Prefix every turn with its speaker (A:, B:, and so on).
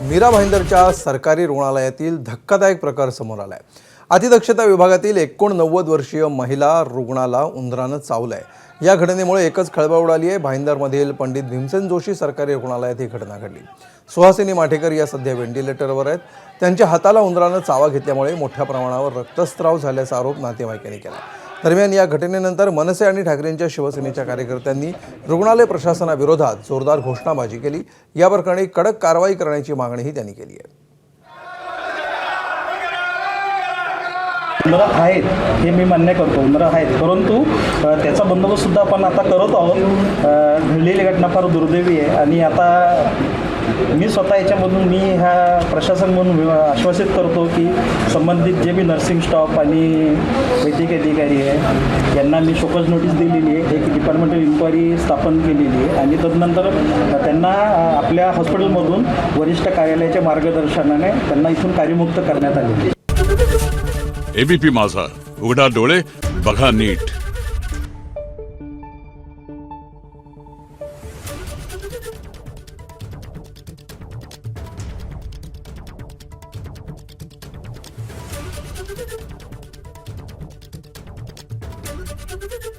A: मीरा भाईंदरच्या सरकारी रुग्णालयातील धक्कादायक प्रकार समोर आलाय। अतिदक्षता विभागातील 89 वर्षीय महिला रुग्णाला उंदरानं चावलंय। या घटनेमुळे एकच खळबळ उडाली आहे। भाईंदरमधील पंडित भीमसेन जोशी सरकारी रुग्णालयात ही घटना घडली। सुहासिनी माटेकर या सध्या व्हेंटिलेटरवर आहेत। त्यांच्या हाताला उंदरानं चावा घेतल्यामुळे मोठ्या प्रमाणावर रक्तस्राव झाल्याचा आरोप नातेवाईकांनी केला। दरम्यान या घटनेनंतर मनसे आणि ठाकरेंच्या शिवसेनेच्या कार्यकर्त्यांनी रुग्णालय प्रशासनाविरोधात जोरदार घोषणाबाजी केली। या प्रकरणी कडक कारवाई करण्याची मागणीही त्यांनी केली आहे।
B: उंदरं आहेत हे मी मान्य करतो, उंदरं आहेत, परंतु त्याचा बंदोबस्त सुद्धा आपण आता करत आहोत। घडलेली घटना फार दुर्दैवी आहे आणि आता मी स्वतः याच्यामधून मी ह्या प्रशासन म्हणून आश्वासित करतो की संबंधित जे बी नर्सिंग स्टाफ आणि वैद्यकीय अधिकारी आहे यांना मी शोकज नोटीस दिलेली आहे। एक डिपार्टमेंटल इन्क्वायरी स्थापन केलेली आहे आणि तदनंतर त्यांना आपल्या हॉस्पिटलमधून वरिष्ठ कार्यालयाच्या मार्गदर्शनाने त्यांना इथून कार्यमुक्त करण्यात आले।
C: एबीपी माझा, उघडा डोळे बघा नीट।
D: Thank you.